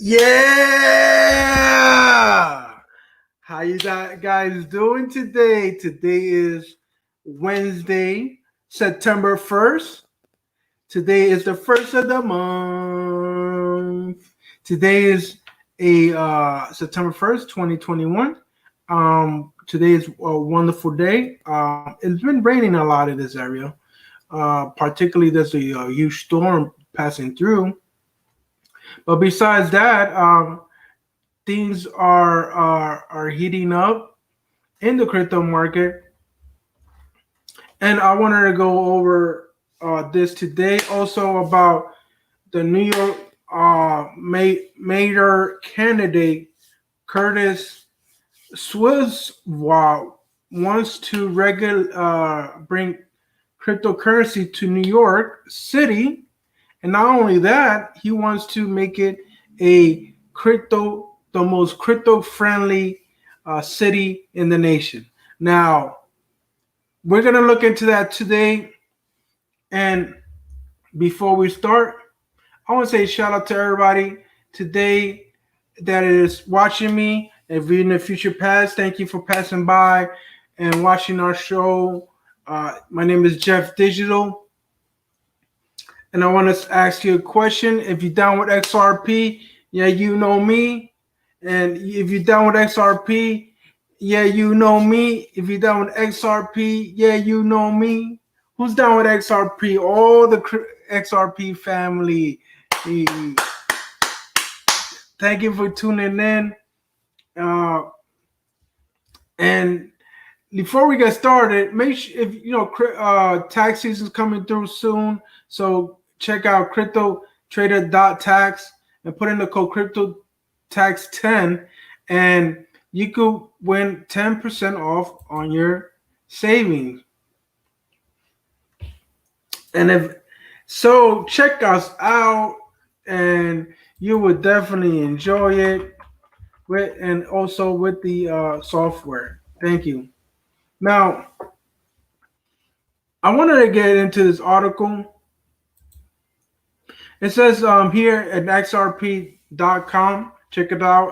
Yeah! How you guys doing today? Today is Wednesday, September 1st. Today is the first of the month. Today is a September 1st, 2021. Today is a wonderful day. It's been raining a lot in this area. Particularly there's a huge storm passing through. But besides that, things are heating up in the crypto market, and I wanted to go over this today. Also about the New York mayor candidate Curtis Swift wants to bring cryptocurrency to New York City, and not only that, he wants to make it the most crypto friendly city in the nation. Now, we're going to look into that today. And before we start, I want to say shout out to everybody today that is watching me. If you're in the future past, thank you for passing by and watching our show. My name is Jeff Digital. And I want to ask you a question. If you're down with XRP, yeah, you know me. And if you're down with XRP, yeah, you know me. If you're down with XRP, yeah, you know me. Who's down with XRP? All the XRP family. Thank you for tuning in. And before we get started, make sure if you know tax season is coming through soon, so check out cryptotrader.tax and put in the code CryptoTax10, and you could win 10% off on your savings. And if so, check us out, and you would definitely enjoy it. And also with the software. Thank you. Now, I wanted to get into this article. It says here at xrp.com. Check it out,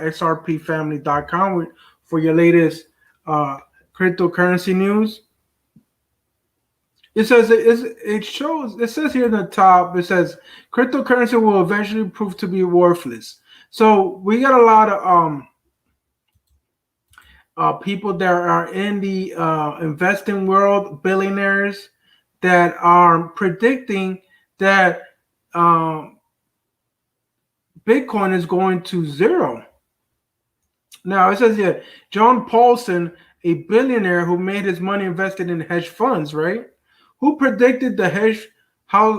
xrpfamily.com for your latest cryptocurrency news. It says it says here in the top, it says cryptocurrency will eventually prove to be worthless. So we got a lot of people that are in the investing world, billionaires, that are predicting that Bitcoin is going to zero. Now, it says here, John Paulson, a billionaire who made his money invested in hedge funds, right? Who predicted the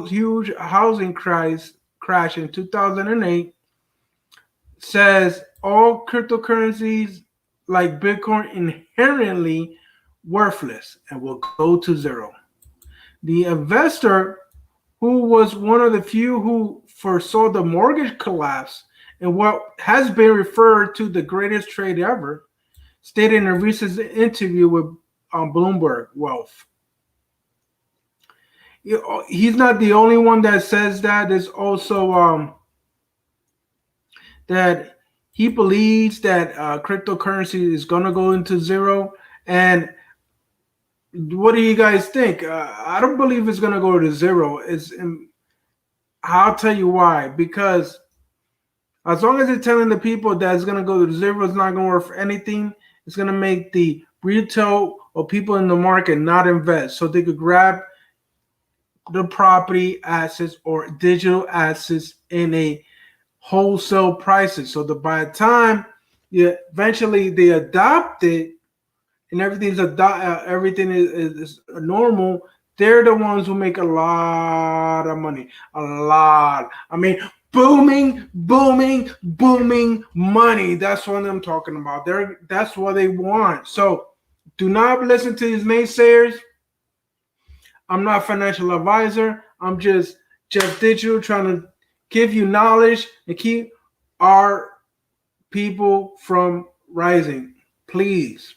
huge housing crash in 2008, says all cryptocurrencies like Bitcoin inherently worthless and will go to zero. The investor, who was one of the few who foresaw the mortgage collapse in what has been referred to the greatest trade ever, stated in a recent interview with Bloomberg Wealth. He's not the only one that says that. There's also that he believes that cryptocurrency is going to go into zero. And what do you guys think? I don't believe it's going to go to zero. I'll tell you why. Because as long as it's telling the people that it's going to go to zero, it's not going to work for anything. It's going to make the retail or people in the market not invest, so they could grab the property assets or digital assets in a wholesale prices. So that by the time eventually they adopt it and everything is normal, they're the ones who make a lot of money. A lot. I mean, booming money. That's what I'm talking about. That's what they want. So do not listen to these naysayers. I'm not a financial advisor. I'm just Jeff Digital trying to give you knowledge and keep our people from rising. Please.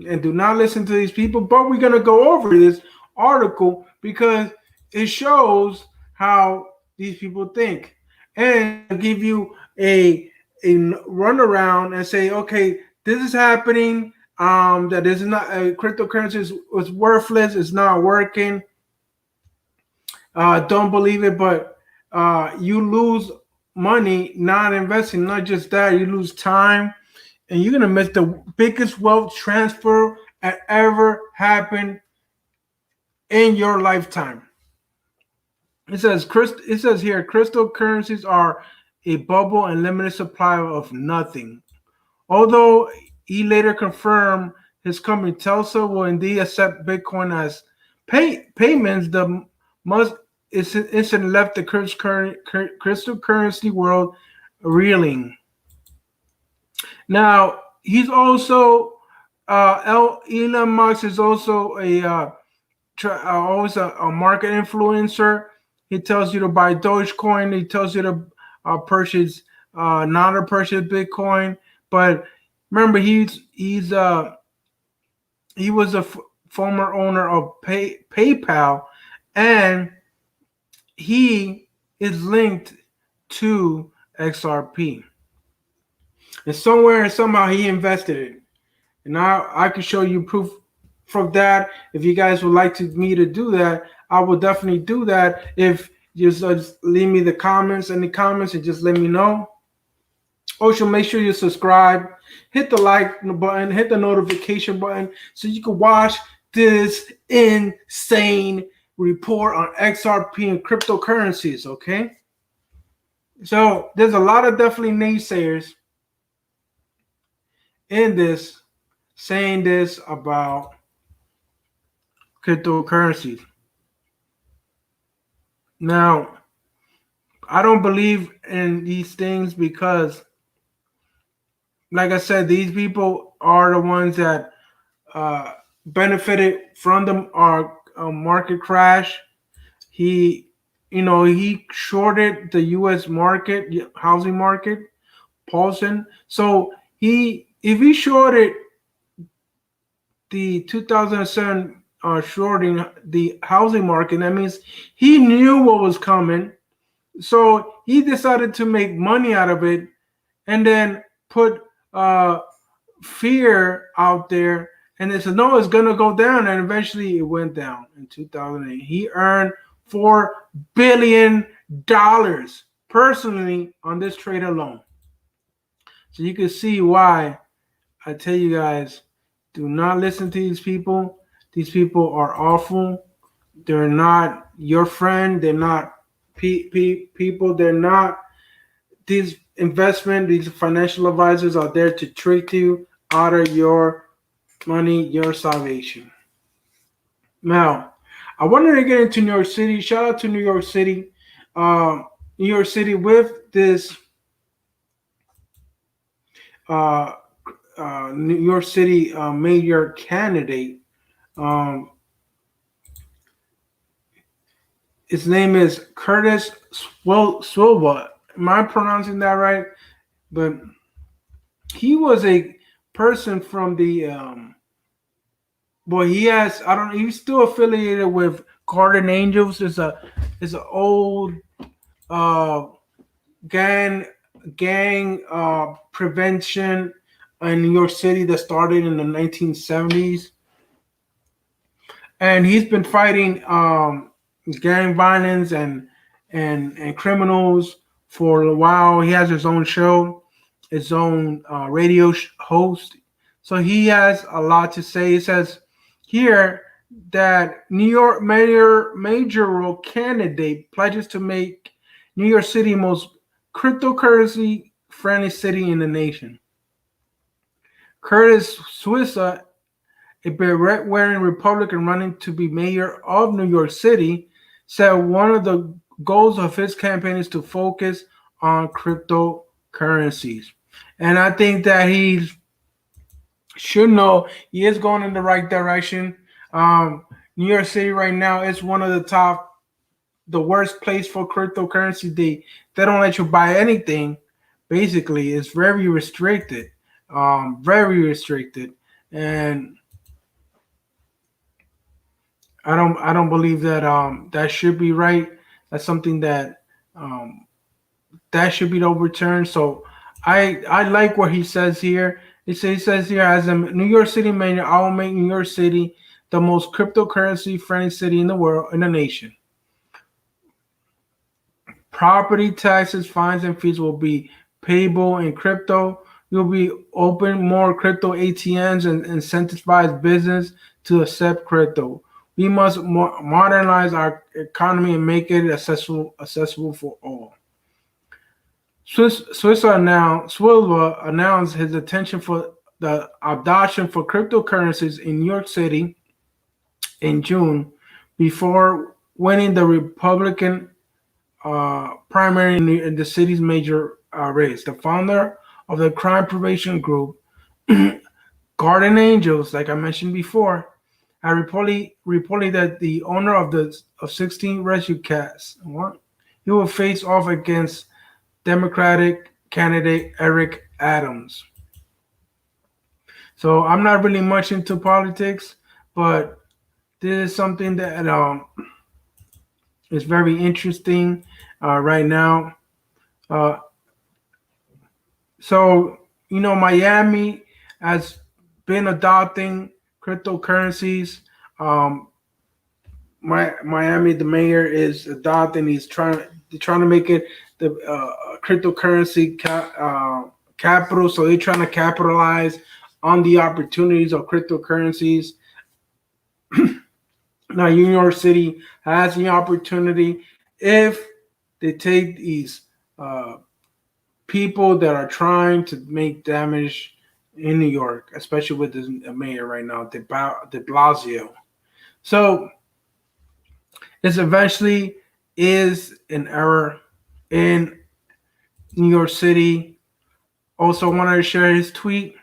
And do not listen to these people. But we're going to go over this article because it shows how these people think. and they'll give you a runaround and say, okay, this is happening. That is not cryptocurrency is worthless. It's not working. Don't believe it, but you lose money not investing. Not just that, you lose time, and you're gonna miss the biggest wealth transfer that ever happened in your lifetime. It says here, cryptocurrencies are a bubble and limited supply of nothing. Although he later confirmed his company Telsa will indeed accept Bitcoin as payments, the must incident left the cryptocurrency world reeling. Now he's also Elon Musk is also always a market influencer. He tells you to buy Dogecoin. He tells you to purchase not to purchase Bitcoin. But remember, he was a former owner of PayPal, and he is linked to XRP. And somewhere and somehow he invested it. And now I can show you proof from that. If you guys would like me to do that, I will definitely do that. If you just leave me the comments in the comments and just let me know. Also, make sure you subscribe, hit the like button, hit the notification button so you can watch this insane report on XRP and cryptocurrencies, okay? So there's a lot of definitely naysayers in this saying this about cryptocurrencies. Now, I don't believe in these things because, like I said, these people are the ones that benefited from our market crash. He shorted the U.S. market, housing market, Paulson. So if he shorted the 2007 shorting the housing market, that means he knew what was coming. So he decided to make money out of it and then put fear out there. And they said, no, it's going to go down. And eventually it went down in 2008. He earned $4 billion personally on this trade alone. So you can see why I tell you guys, do not listen to these people. These people are awful. They're not your friend. They're not people. They're not these these financial advisors are there to trick you out of your money, your salvation. Now, I wanted to get into New York City. Shout out to New York City. New York City with this New York City mayor candidate. His name is Curtis Swilba. Am I pronouncing that right? But he was a person from the he has I don't know, he's still affiliated with Garden Angels. It's an old gang prevention in New York City that started in the 1970s. And he's been fighting gang violence and criminals for a while. He has his own show, his own radio host. So he has a lot to say. He says here that New York mayoral candidate pledges to make New York City most cryptocurrency friendly city in the nation. Curtis Swissa, a beret-wearing Republican running to be mayor of New York City, said one of the goals of his campaign is to focus on cryptocurrencies. And I think that he should know he is going in the right direction. New York City right now is one of the worst place for cryptocurrency. They don't let you buy anything. Basically, it's very restricted, very restricted, and I don't believe that that should be right. That's something that that should be overturned. So I like what he says here. He says here, as a New York City mayor, I will make New York City the most cryptocurrency friendly city in the world, in the nation. Property taxes, fines, and fees will be payable in crypto. You'll be open more crypto ATMs and incentivize business to accept crypto. We must modernize our economy and make it accessible for all. Swilva announced his intention for the adoption for cryptocurrencies in New York City in June before winning the Republican primary in the city's major race. The founder of the crime prevention group, Garden Angels, like I mentioned before, I reported that the owner of 16 rescue cats, he will face off against Democratic candidate Eric Adams. So I'm not really much into politics, but this is something that is very interesting right now. Uh, so Miami has been adopting cryptocurrencies. Um, Miami, the mayor is adopting. They're trying to make it the cryptocurrency capital. So they're trying to capitalize on the opportunities of cryptocurrencies. Now, New York City has the opportunity if they take these people that are trying to make damage in New York, especially with the mayor right now, De Blasio. So this eventually is an error in New York City. Also, wanted to share his tweet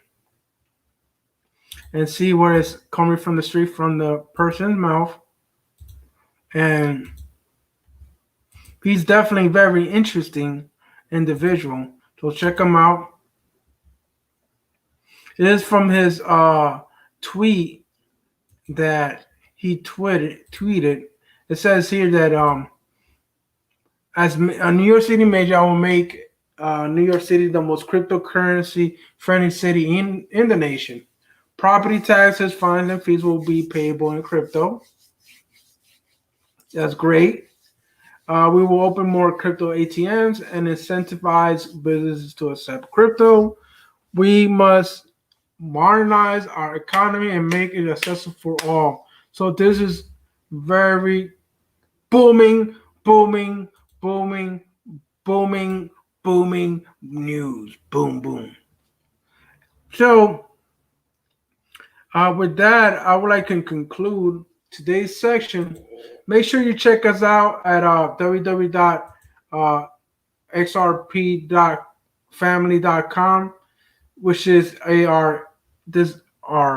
and see where it's coming from the street, from the person's mouth. And he's definitely very interesting individual. So check him out. It is from his tweet that he tweeted. It says here that as a New York City mayor, I will make New York City the most cryptocurrency friendly city in the nation. Property taxes, fines, and fees will be payable in crypto. That's great. We will open more crypto ATMs and incentivize businesses to accept crypto. We must modernize our economy and make it accessible for all. So this is very booming, booming, booming, booming, booming news. Boom, boom. So with that, I would like to conclude today's section. Make sure you check us out at www.xrp.family.com, which is our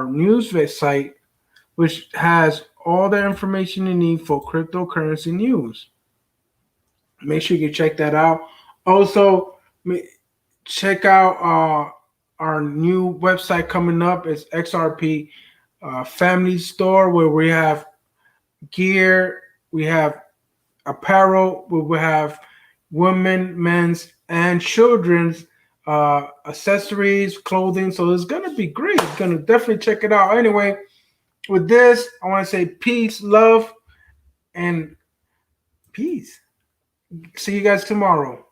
news site, which has all the information you need for cryptocurrency news. Make sure you check that out. Also, check out our new website coming up. It's XRP Family Store, where we have gear, we have apparel, we have women, men's, and children's accessories, clothing. So it's gonna be great. It's gonna definitely check it out. Anyway, with this, I want to say peace, love, and peace. See you guys tomorrow.